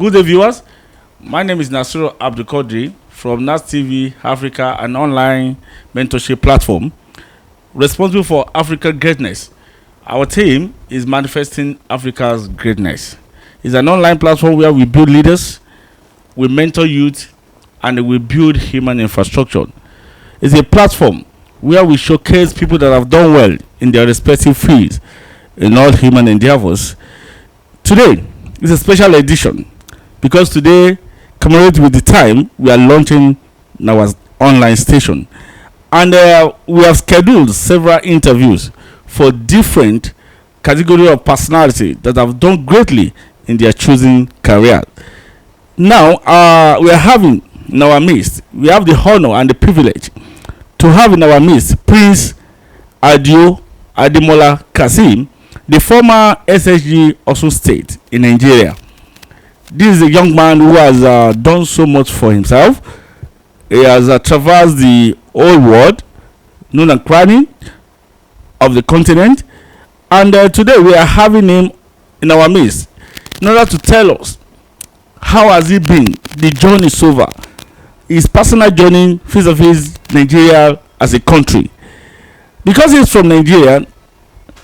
Good day, viewers. My name is NasTvAfrica from NasTvAfrica, an online mentorship platform responsible for African greatness. Our team is manifesting Africa's greatness. It's an online platform where we build leaders, we mentor youth, and we build human infrastructure. It's a platform where we showcase people that have done well in their respective fields in all human endeavors. Today is a special edition because today, commemorating with the time, we are launching our online station. And we have scheduled several interviews for different category of personality that have done greatly in their choosing career. Now, we are having in our midst, we have the honor and the privilege to have in our midst Prince Adio Ademola Kasim, the former SSG Osun State in Nigeria. This is a young man who has done so much for himself. He has traversed the whole world, known and cranny of the continent, and today we are having him in our midst in order to tell us how has it been, the journey so far, his personal journey vis-a-vis Nigeria as a country. Because he's from Nigeria,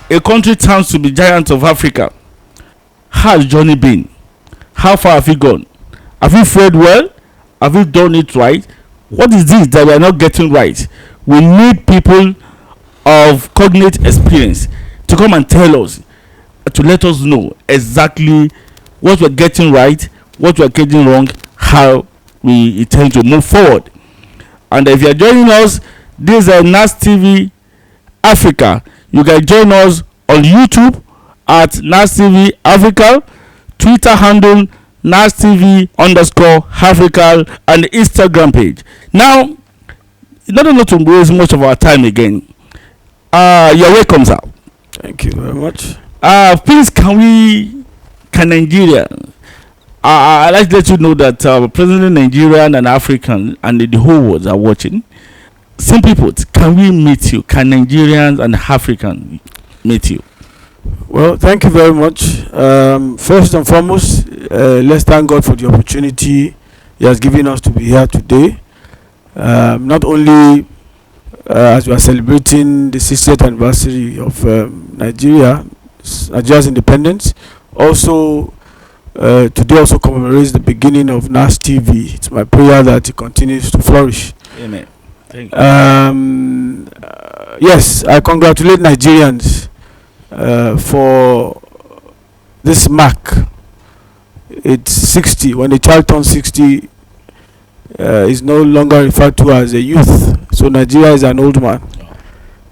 a country tends to be giant of Africa. How has journey been? How far have you gone? Have you fared well? Have you done it right? What is this that we are not getting right? We need people of cognate experience to come and tell us, to let us know exactly what we're getting right, what we're getting wrong, how we intend to move forward. And if you're joining us, this is NasTvAfrica. You can join us on YouTube at NasTvAfrica, Twitter handle NasTv_Africa, and the Instagram page. Now, in order not to waste much of our time again, you're welcome, sir. Thank you very much. Please, can Nigeria? I'd like to let you know that President Nigerian and African and the whole world are watching. Simply put, can we meet you? Can Nigerians and Africans meet you? Well, thank you very much. First and foremost, let's thank God for the opportunity He has given us to be here today. Not only as we are celebrating the 60th anniversary of Nigeria's independence, also today also commemorates the beginning of NasTv. It's my prayer that it continues to flourish. Amen. Thank you. Yes, I congratulate Nigerians for this mark. It's 60. When a child turns 60, is no longer referred to as a youth. So Nigeria is an old man.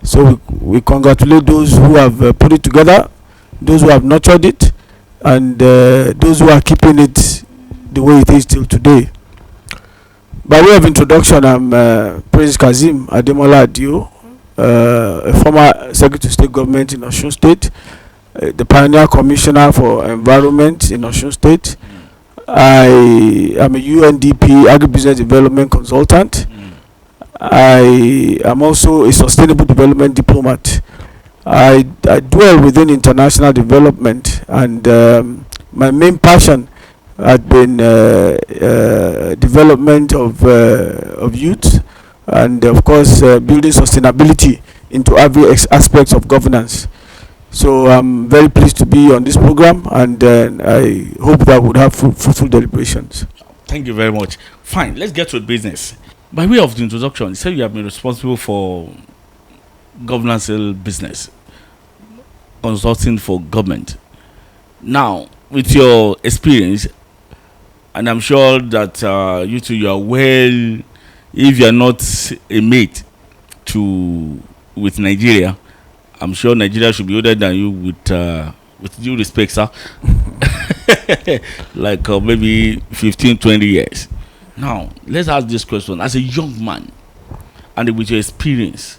So we congratulate those who have put it together, those who have nurtured it, and those who are keeping it the way it is till today. By way of introduction, I'm Prince Kasim Ademola Adio, a former Secretary of State Government in Osun State, the Pioneer Commissioner for Environment in Osun State. I am a UNDP Agribusiness Development Consultant. I am also a Sustainable Development Diplomat. I dwell within international development, and my main passion had been development of youth, and of course building sustainability into every aspects of governance. So I'm very pleased to be on this program, and I hope that we'll have fruitful deliberations. Thank you very much. Fine, let's get to business. By way of the introduction, you said you have been responsible for governance business, consulting for government. Now, with your experience, and I'm sure that you two, you are well, if you are not a mate with Nigeria, I'm sure Nigeria should be older than you with due respect, sir. Like maybe 15, 20 years. Now, let's ask this question. As a young man, and with your experience,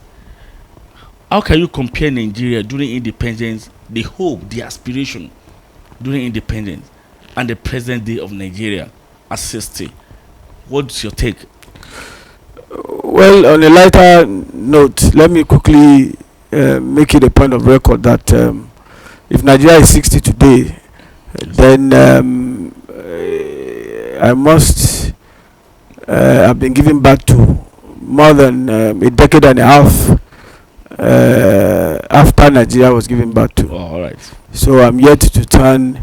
how can you compare Nigeria during independence, the hope, the aspiration during independence, and the present day of Nigeria at 60? What's your take? Well, on a lighter note, let me quickly make it a point of record that if Nigeria is 60 today, then I must have been giving back to more than a decade and a half after Nigeria was given back to. Oh, all right. So I'm yet to turn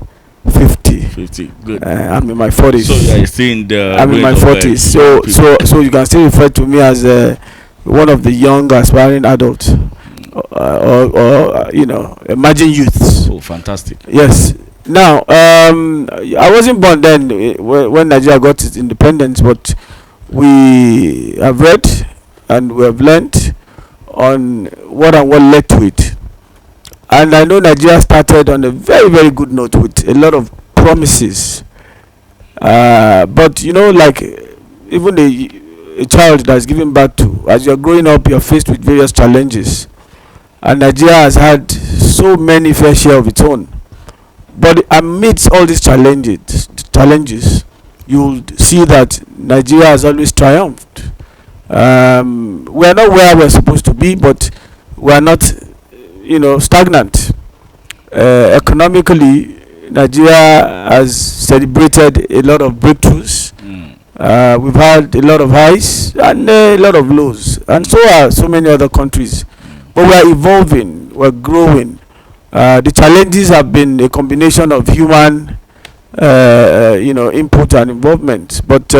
50. 50. Good. I'm in my 40s. So you're seeing the. I'm in my 40s. So you can still refer to me as one of the young aspiring adults, or emerging youths. Oh, fantastic. Yes. Now, I wasn't born then when Nigeria got its independence, but we have read and we have learnt on what led to it. And I know Nigeria started on a very, very good note with a lot of promises. But like even a child that's given birth to, as you're growing up, you're faced with various challenges. And Nigeria has had so many fair share of its own. But amidst all these challenges, you'll see that Nigeria has always triumphed. We're not where we're supposed to be, but we're not, stagnant. Economically, Nigeria has celebrated a lot of breakthroughs. We've had a lot of highs and a lot of lows, and so are so many other countries. But we're evolving, we're growing. The challenges have been a combination of human, input and involvement. But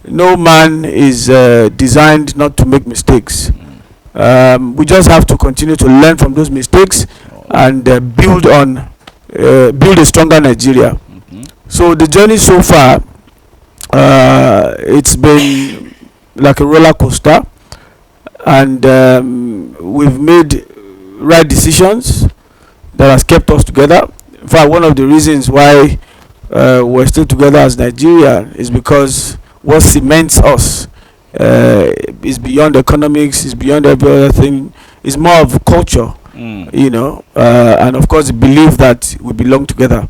no man is designed not to make mistakes. We just have to continue to learn from those mistakes and build a stronger Nigeria. So the journey so far, it's been like a roller coaster, and we've made right decisions that has kept us together. In fact, one of the reasons why we're still together as Nigeria is because what cements us is beyond economics, is beyond every other thing. It's more of culture, and of course the belief that we belong together.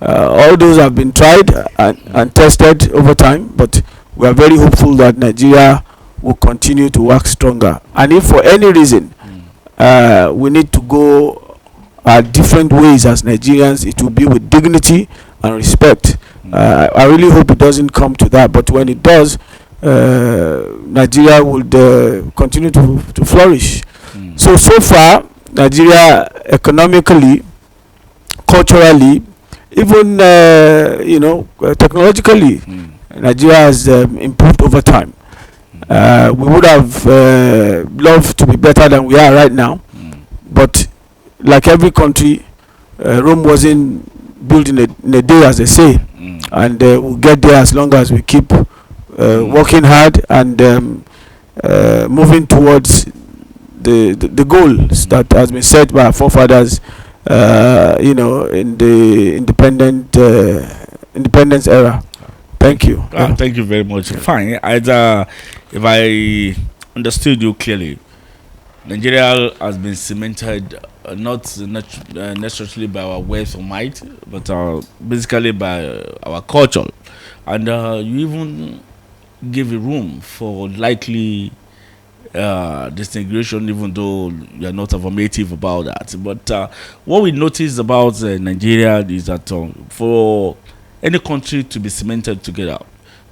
All those have been tried and tested over time, but we are very hopeful that Nigeria will continue to work stronger. And if for any reason we need to go different ways as Nigerians, it will be with dignity and respect. I really hope it doesn't come to that, but when it does, Nigeria would continue to flourish. So far, Nigeria economically, culturally, even technologically, Nigeria has improved over time. We would have loved to be better than we are right now, but like every country, Rome wasn't built in a day, as they say, and we'll get there as long as we keep working hard and moving towards the goals that has been set by our forefathers, in the independence era. Thank you. Thank you very much. Fine. If I understood you clearly, Nigeria has been cemented not necessarily by our wealth or might, but basically by our culture. And you even give a room for likely disintegration, even though you are not affirmative about that. But what we notice about Nigeria is that for any country to be cemented together,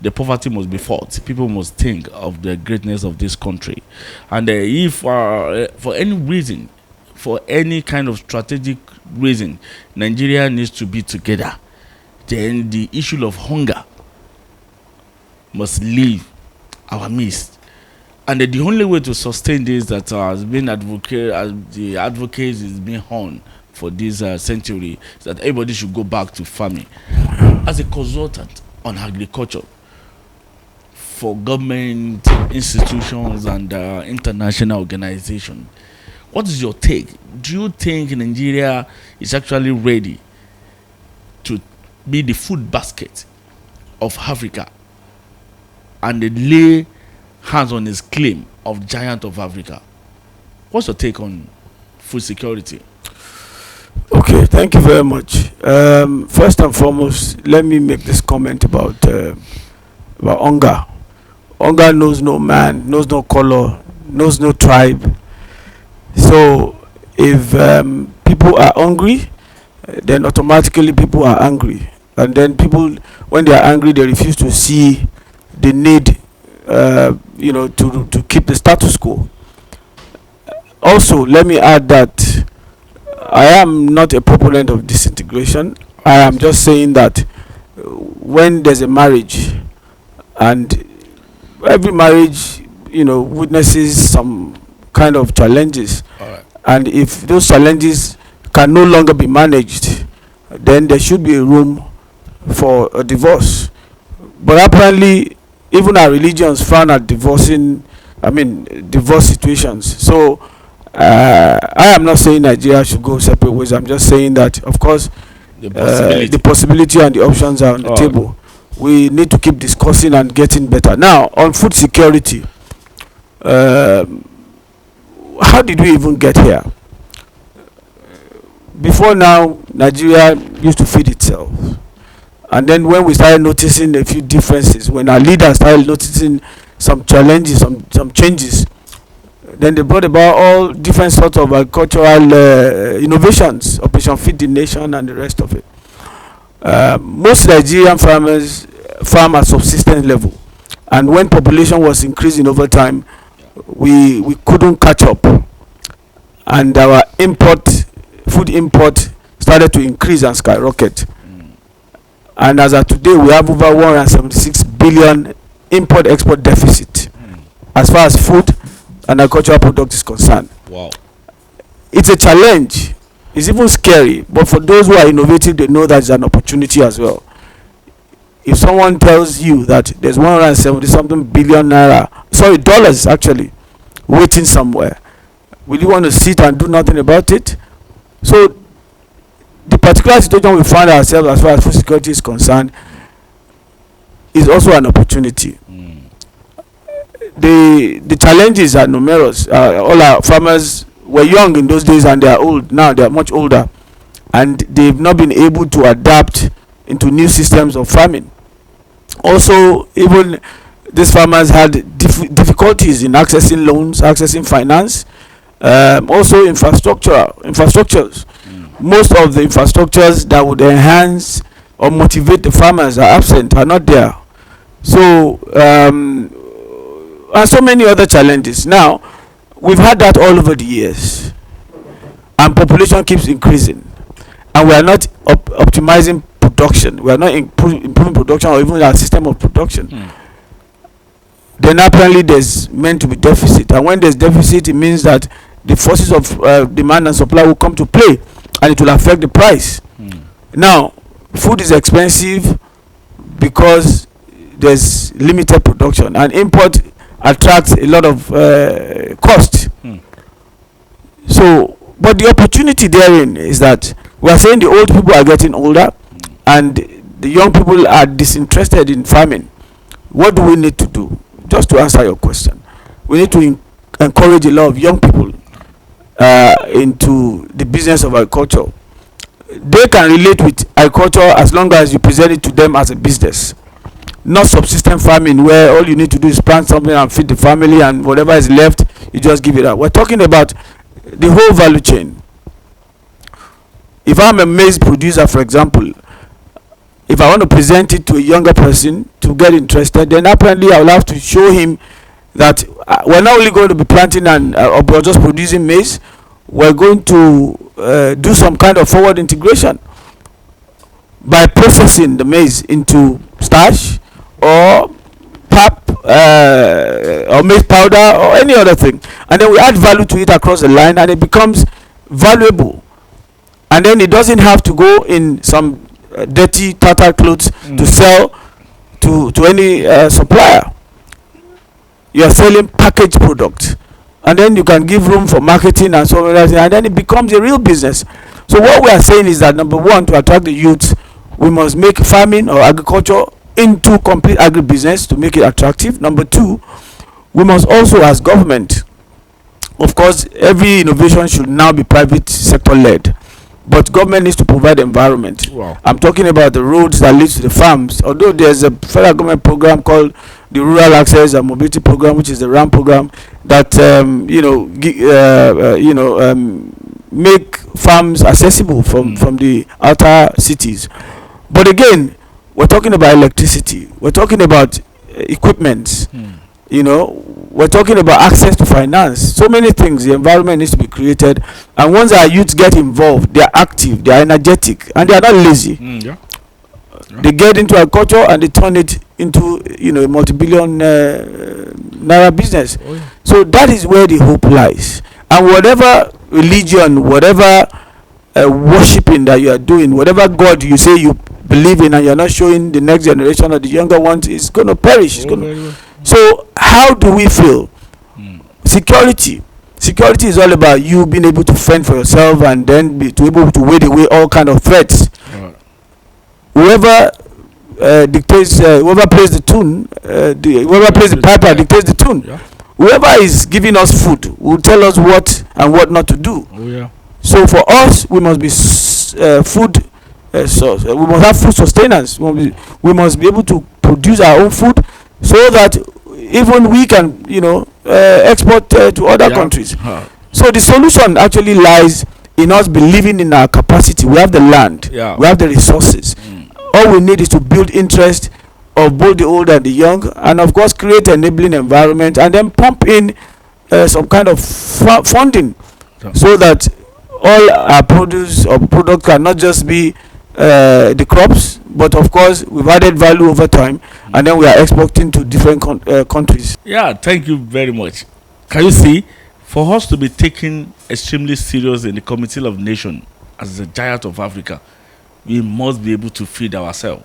the poverty must be fought. People must think of the greatness of this country. And if for any reason, for any kind of strategic reason, Nigeria needs to be together, then the issue of hunger must leave our midst. And the only way to sustain this that has been the advocates is being on for this century is that everybody should go back to farming. As a consultant on agriculture for government institutions and international organizations, what is your take? Do you think Nigeria is actually ready to be the food basket of Africa and lay hands on his claim of giant of Africa? What's your take on food security? Okay, thank you very much. First and foremost, let me make this comment about hunger. Hunger knows no man, knows no color, knows no tribe. So if people are hungry, then automatically people are angry. and then people, when they are angry, they refuse to see the need, to keep the status quo. Also, let me add that I am not a proponent of disintegration. I am just saying that when there's a marriage, and every marriage, witnesses some kind of challenges, and if those challenges can no longer be managed, then there should be a room for a divorce. But apparently, even our religions frown at divorce situations. So I am not saying Nigeria should go separate ways. I'm just saying that, of course, the possibility and the options are on the table. We need to keep discussing and getting better. Now, on food security, how did we even get here? Before now, Nigeria used to feed itself. And then when we started noticing a few differences, when our leaders started noticing some challenges, some changes, then they brought about all different sorts of agricultural innovations, Operation Feed the Nation and the rest of it. Most Nigerian farmers farm at subsistence level, and when population was increasing over time, we couldn't catch up, and our food import started to increase and skyrocket. And as of today, we have over 176 billion import-export deficit as far as food and agricultural product is concerned. Wow. It's a challenge. It's even scary, but for those who are innovative, they know that it's an opportunity as well. If someone tells you that there's 170 something billion dollars actually waiting somewhere, will you want to sit and do nothing about it? So the particular situation we find ourselves as far as food security is concerned is also an opportunity. The challenges are numerous. All our farmers were young in those days and they are old now. They are much older, and they've not been able to adapt into new systems of farming. Also, even these farmers had difficulties in accessing loans, accessing finance, also infrastructures. Most of the infrastructures that would enhance or motivate the farmers are absent, are not there. So and so many other challenges. Now, we've had that all over the years, and population keeps increasing, and we are not optimizing production. We are not improving production or even our system of production. Then apparently there's meant to be deficit, and when there's deficit, it means that the forces of demand and supply will come to play, and it will affect the price. Now, food is expensive because there's limited production, and import attracts a lot of cost. So, but the opportunity therein is that we are saying the old people are getting older, and the young people are disinterested in farming. What do we need to do? Just to answer your question, we need to encourage a lot of young people into the business of agriculture. They can relate with agriculture as long as you present it to them as a business, not subsistence farming where all you need to do is plant something and feed the family, and whatever is left you just give it out. We're talking about the whole value chain. If I'm a maize producer, for example, if I want to present it to a younger person to get interested, then apparently I will have to show him that we're not only going to be planting or just producing maize, we're going to do some kind of forward integration by processing the maize into starch or pap or maize powder or any other thing, and then we add value to it across the line, and it becomes valuable, and then it doesn't have to go in some dirty tattered clothes to sell to any supplier. You are selling packaged product, and then you can give room for marketing and so on, and then it becomes a real business. So what we are saying is that, number one, to attract the youths, we must make farming or agriculture into complete agribusiness to make it attractive. Number two, we must also, as government, of course, every innovation should now be private sector led, but government needs to provide environment. Wow. I'm talking about the roads that lead to the farms. Although there's a federal government program called the Rural Access and Mobility Program, which is the RAM program, that make farms accessible from the outer cities. But again, we're talking about electricity. We're talking about equipment. You know, we're talking about access to finance. So many things. The environment needs to be created, and once our youth get involved, they are active, they are energetic, and they are not lazy. Yeah. They get into agriculture and they turn it into, you know, a multi-billion naira business. Oh, yeah. So that is where the hope lies. And whatever religion, whatever worshipping that you are doing, whatever God you say you believe in, and you're not showing the next generation or the younger ones, is going to perish. It's gonna. So how do we feel? Security. Security is all about you being able to fend for yourself, and then be to able to wade away all kind of threats. Whoever dictates, whoever plays the tune, whoever plays the piper dictates the tune. Yeah. Whoever is giving us food will tell us what and what not to do. Oh, yeah. So for us, we must be food source. We must have food sustenance. We must be able to produce our own food, so that even we can, you know, export to other countries. So the solution actually lies in us believing in our capacity. We have the land, we have the resources. All we need is to build interest of both the old and the young, and of course create an enabling environment, and then pump in some kind of funding, so that all our produce or product can not just be the crops, but of course we've added value over time, and then we are exporting to different countries. Yeah, thank you very much. Can you see, for us to be taken extremely serious in the Committee of Nations as the giant of Africa, we must be able to feed ourselves.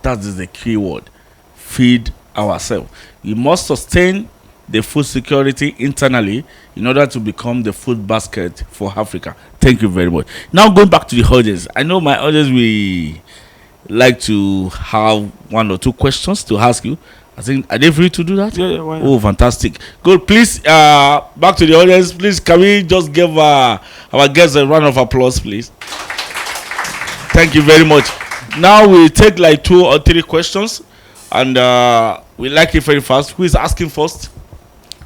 That is the key word. Feed ourselves. We must sustain the food security internally in order to become the food basket for Africa. Thank you very much. Now going back to the audience. I know my audience will like to have one or two questions to ask you. I think, are they free to do that? Yeah, why not? Oh, fantastic. Good. Please, back to the audience. Please, can we just give our guests a round of applause, please? Thank you very much. Now we take like 2 or 3 questions, and we like it very fast. Who is asking first?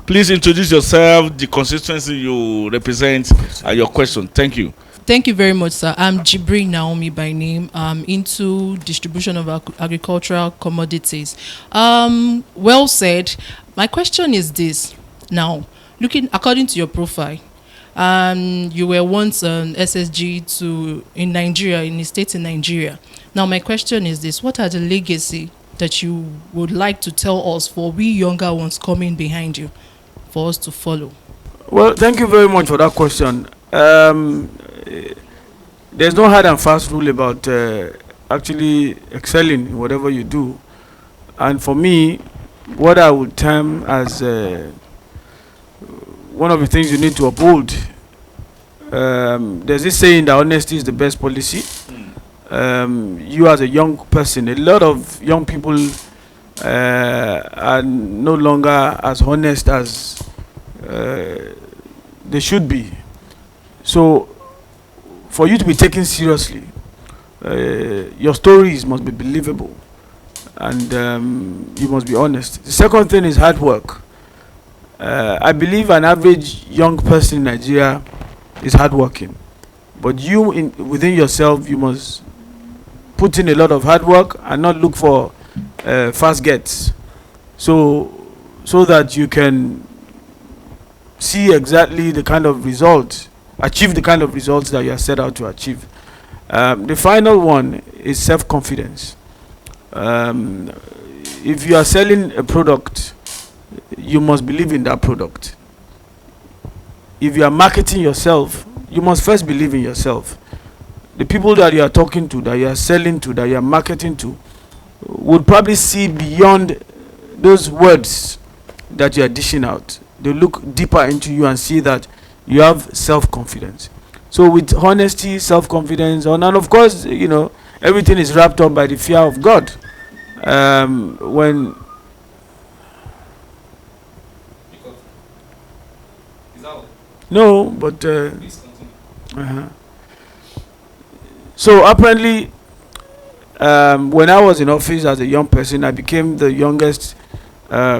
Please introduce yourself, the constituency you represent, and your question. Thank you. Thank you very much, sir. I'm Jibri Naomi by name. I'm into distribution of agricultural commodities. Well said. My question is this. Now, looking according to your profile, you were once an SSG in Nigeria, in the state in Nigeria. Now, my question is this. What are the legacy that you would like to tell us for we younger ones coming behind you for us to follow? Well, thank you very much for that question. There's no hard and fast rule about actually excelling in whatever you do. And for me, what I would term as one of the things you need to uphold, there's this saying that honesty is the best policy. You as a young person, a lot of young people are no longer as honest as they should be. So for you to be taken seriously, your stories must be believable, and you must be honest. The second thing is hard work. I believe an average young person in Nigeria is hardworking, but you within yourself, you must put in a lot of hard work and not look for fast gets, so that you can see exactly the kind of results, achieve the kind of results that you are set out to achieve. The final one is self-confidence. If you are selling a product, you must believe in that product. If you are marketing yourself, you must first believe in yourself. The people that you are talking to, that you are selling to, that you are marketing to, would probably see beyond those words that you are dishing out. They look deeper into you and see that you have self-confidence. So with honesty, self-confidence, and of course, you know, everything is wrapped up by the fear of God. No, but so apparently, when I was in office as a young person, I became the youngest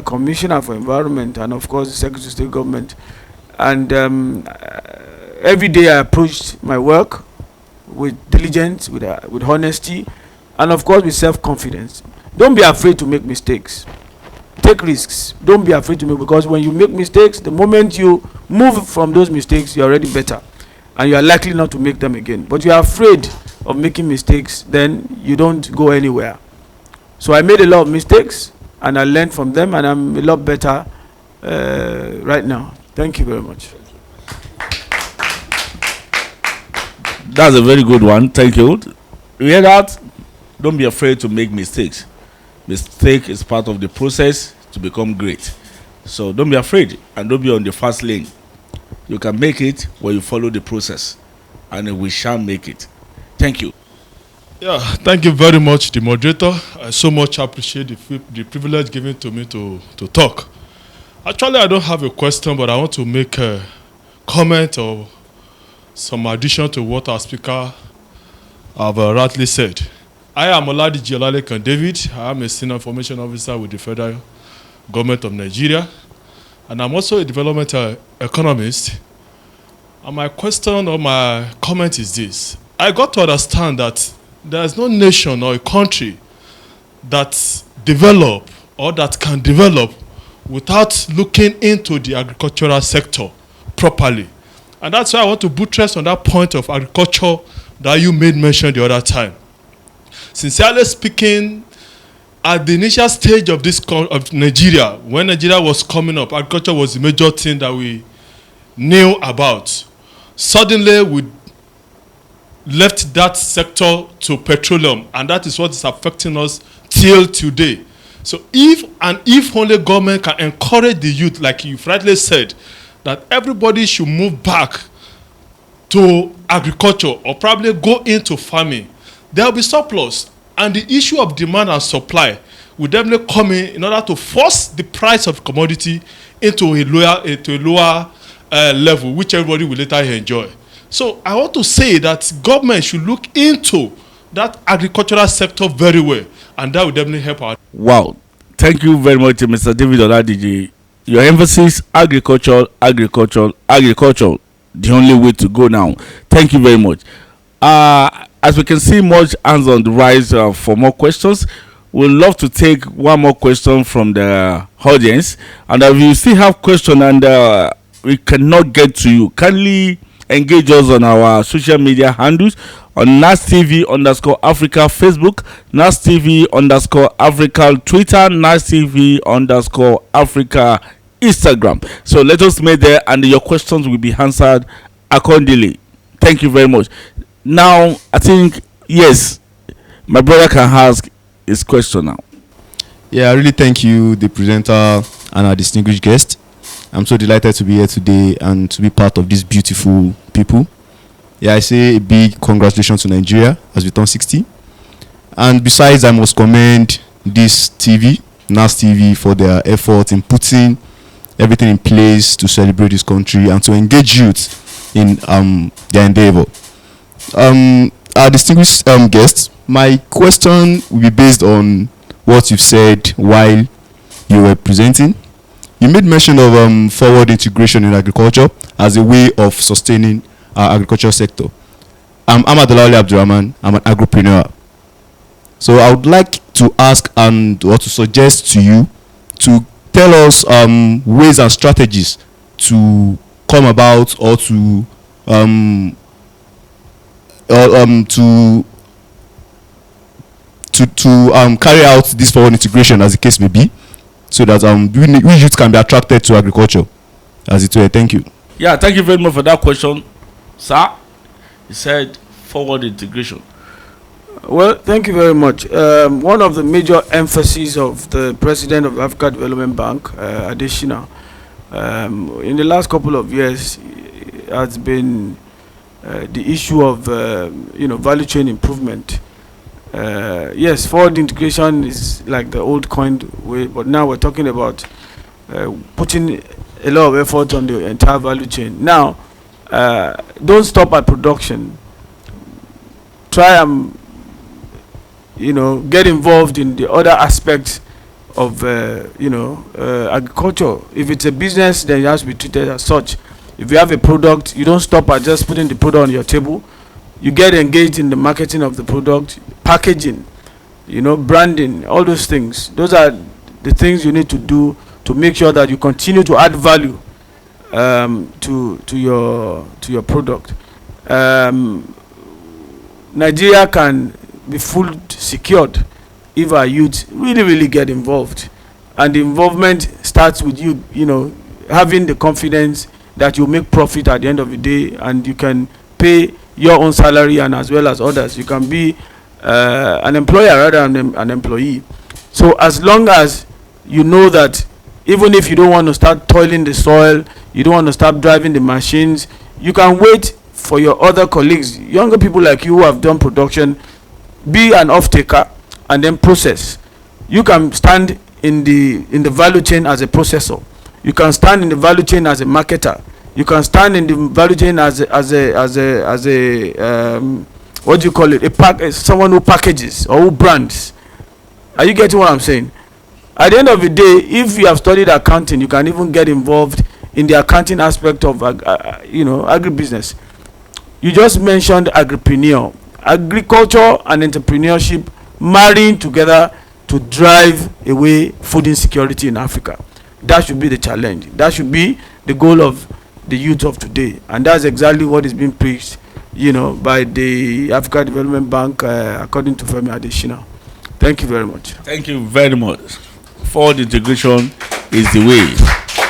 commissioner for environment, and of course the secretary of state government. And every day I approached my work with diligence, with honesty, and of course with self-confidence. Don't be afraid to make mistakes. Take risks. Don't be afraid to make, because when you make mistakes, the moment you move from those mistakes, you're already better, and you are likely not to make them again. But you are afraid of making mistakes, then you don't go anywhere. So I made a lot of mistakes, and I learned from them, and I'm a lot better right now. Thank you very much. That's a very good one. Thank you. You hear that? Don't be afraid to make mistakes. Mistake is part of the process to become great. So don't be afraid, and don't be on the fast lane. You can make it when you follow the process, and we shall make it. Thank you. Yeah, thank you very much, the moderator. I so much appreciate the privilege given to me to talk. Actually, I don't have a question, but I want to make a comment or some addition to what our speaker have rightly said. I am Oladi Olalekan David. I am a senior information officer with the federal government of Nigeria, and I'm also a development economist. And my question or my comment is this: I got to understand that there is no nation or a country that develop or that can develop without looking into the agricultural sector properly. And that's why I want to buttress on that point of agriculture that you made mention the other time. Sincerely speaking, at the initial stage of of Nigeria, when Nigeria was coming up, agriculture was the major thing that we knew about. Suddenly, we left that sector to petroleum, and that is what is affecting us till today. So if only government can encourage the youth, like you rightly said, that everybody should move back to agriculture or probably go into farming, there will be surplus, and the issue of demand and supply will definitely come in order to force the price of commodity into a lower level, which everybody will later enjoy. So I want to say that government should look into that agricultural sector very well, and that will definitely help out. Wow. Thank you very much, Mr. David Oladiji. Your emphasis, agriculture, agriculture, agriculture, the only way to go now. Thank you very much. As we can see, much hands on the rise for more questions. We'd love to take one more question from the audience. And if you still have question and we cannot get to you, kindly engage us on our social media handles on NasTv_Africa Facebook, NasTv_Africa Twitter, NasTv_Africa Instagram. So let us meet there, and your questions will be answered accordingly. Thank you very much. Now, I think, yes, my brother can ask his question now. Yeah, I really thank you, the presenter and our distinguished guest. I'm so delighted to be here today and to be part of these beautiful people. Yeah, I say a big congratulations to Nigeria as we turn 60. And besides, I must commend this TV, NasTv, for their effort in putting everything in place to celebrate this country and to engage youth in their endeavor. Our distinguished guests, my question will be based on what you've said while you were presenting. You made mention of forward integration in agriculture as a way of sustaining our agriculture sector. I'm Ademola Abdurrahman. I'm an agripreneur. So I would like to ask or to suggest to you to tell us ways and strategies to come about or to carry out this forward integration, as the case may be, so that we youth can be attracted to agriculture, as it were. Thank you. Yeah, thank you very much for that question, sir. He said forward integration. Well, thank you very much. One of the major emphases of the president of Africa Development Bank, Adesina, in the last couple of years has been the issue of value chain improvement. Yes, forward integration is like the old coined way, but now we're talking about putting a lot of effort on the entire value chain. Now, don't stop at production. Try and get involved in the other aspects of agriculture. If it's a business, then it has to be treated as such. If you have a product, you don't stop at just putting the product on your table. You get engaged in the marketing of the product, packaging, branding, all those things. Those are the things you need to do to make sure that you continue to add value to your product. Nigeria can be full secured if our youth really get involved, and the involvement starts with you having the confidence that you make profit at the end of the day, and you can pay your own salary and as well as others. You can be an employer rather than an employee. So as long as you know that even if you don't want to start toiling the soil, you don't want to start driving the machines, you can wait for your other colleagues, younger people like you who have done production, be an off-taker and then process. You can stand in the value chain as a processor. You can stand in the value chain as a marketer. You can stand in the value chain as a what do you call it? Someone who packages or who brands. Are you getting what I'm saying? At the end of the day, if you have studied accounting, you can even get involved in the accounting aspect of agribusiness. You just mentioned agripreneur. Agriculture and entrepreneurship marrying together to drive away food insecurity in Africa. That should be the challenge. That should be the goal of the youth of today, and that's exactly what is being preached by the Africa Development Bank, according to Femi Adesina. Thank you very much. Thank you very much. Forward integration is the way.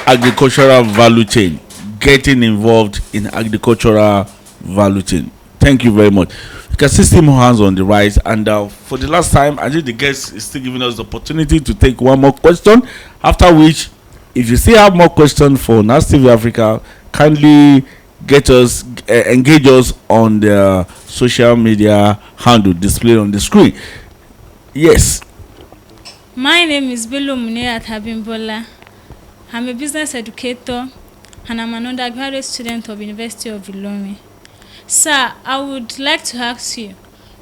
Agricultural value chain, getting involved in agricultural value chain. Thank you very much. You can see more hands on the rise, and for the last time, I think the guest is still giving us the opportunity to take one more question, after which, if you still have more questions for NasTvAfrica, kindly engage us on the social media handle displayed on the screen. Yes. My name is Bello Muneyat Habimbola. I'm a business educator and I'm an undergraduate student of University of Ilorin. Sir, I would like to ask you,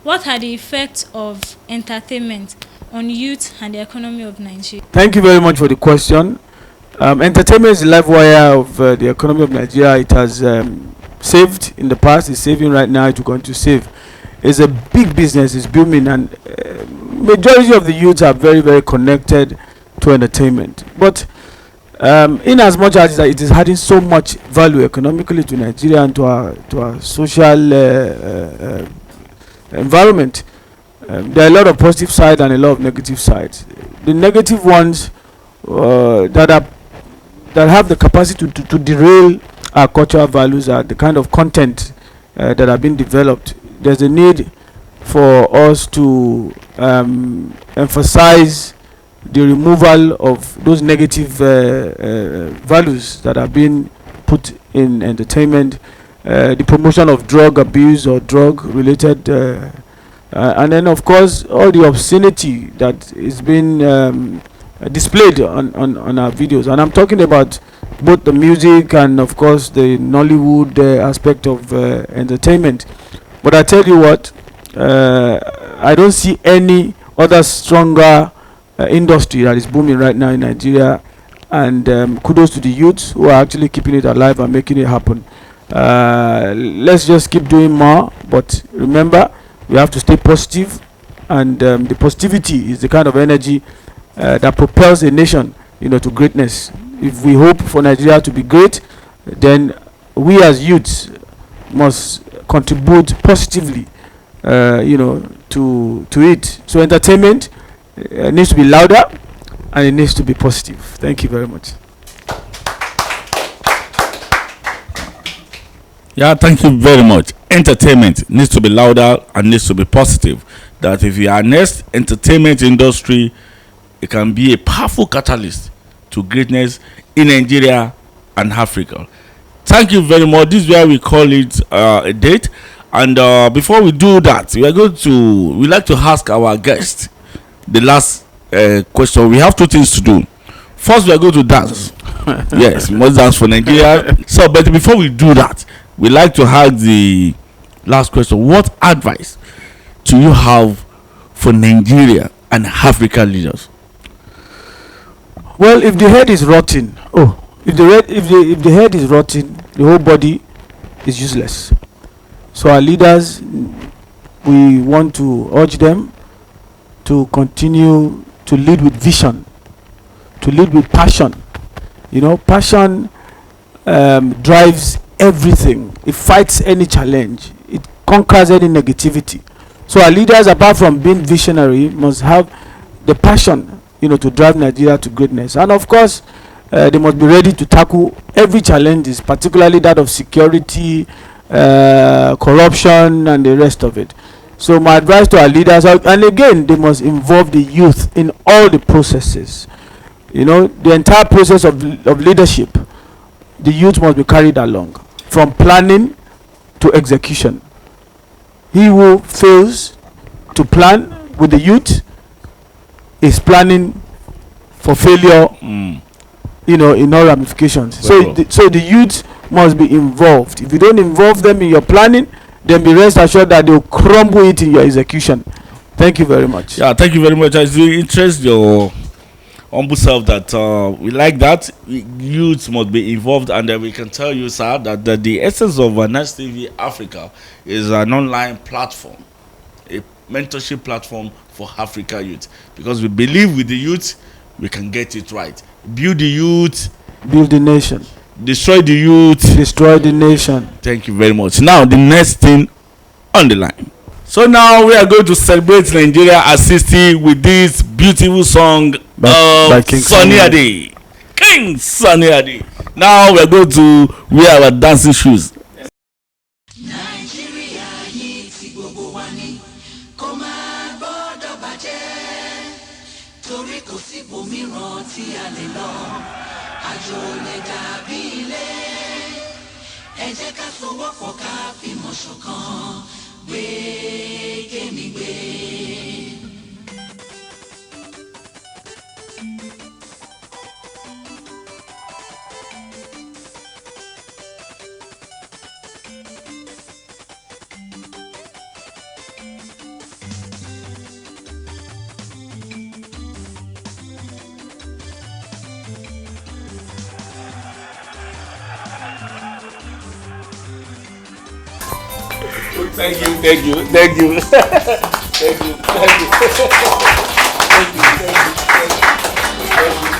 what are the effects of entertainment on youth and the economy of Nigeria? Thank you very much for the question. Entertainment is the life wire of the economy of Nigeria. It has saved in the past, it's saving right now, it's going to save. It's a big business, it's booming, and majority of the youths are very connected to entertainment. But in as much as it is adding so much value economically to Nigeria and to our social environment, there are a lot of positive sides and a lot of negative sides. The negative ones that have the capacity to derail our cultural values are the kind of content that have been developed. There's a need for us to emphasize the removal of those negative values that have been put in entertainment, the promotion of drug abuse or drug related, and then of course all the obscenity that is being displayed on our videos. And I'm talking about both the music and of course the Nollywood aspect of entertainment. But I tell you what, I don't see any other stronger industry that is booming right now in Nigeria, and kudos to the youths who are actually keeping it alive and making it happen. Let's just keep doing more, but remember, we have to stay positive, and the positivity is the kind of energy that propels a nation to greatness. If we hope for Nigeria to be great, then we as youths must contribute positively to it. So entertainment needs to be louder and it needs to be positive. Thank you very much. Yeah, thank you very much. Entertainment needs to be louder and needs to be positive. That if you are next entertainment industry, it can be a powerful catalyst to greatness in Nigeria and Africa. Thank you very much. This is where we call it a date. And before we do that, we like to ask our guest the last question. We have two things to do. First, we are going to dance. Yes, we must dance for Nigeria. So, but before we do that, we like to ask the last question. What advice do you have for Nigeria and Africa leaders? Well, if the head is rotten, if the head is rotten, the whole body is useless. So our leaders, we want to urge them to continue to lead with vision, to lead with passion. You know, passion drives everything. It fights any challenge. It conquers any negativity. So our leaders, apart from being visionary, must have the passion, you know, to drive Nigeria to greatness. And of course, they must be ready to tackle every challenge, particularly that of security, corruption, and the rest of it. So my advice to our leaders, and again, they must involve the youth in all the processes. You know, the entire process of leadership, the youth must be carried along, from planning to execution. He who fails to plan with the youth is planning for failure, you know, in all ramifications. So the youth must be involved. If you don't involve them in your planning, then be rest assured that they'll crumble it in your execution. Thank you very much. Yeah, thank you very much. I really interest your humble self that we like that. Youth must be involved, and we can tell you, sir, that the essence of NasTvAfrica is an online platform, a mentorship platform for Africa youth, because we believe with the youth we can get it right. Build the youth, build the nation. Destroy the youth, destroy the nation. Thank you very much. Now the next thing on the line. So now we are going to celebrate Nigeria assisting with this beautiful song by King Sunny Ade. King Sunny Ade. Now we are going to wear our dancing shoes. Thank you. Thank you. Thank you. Thank you. Thank you. Thank you. Thank you.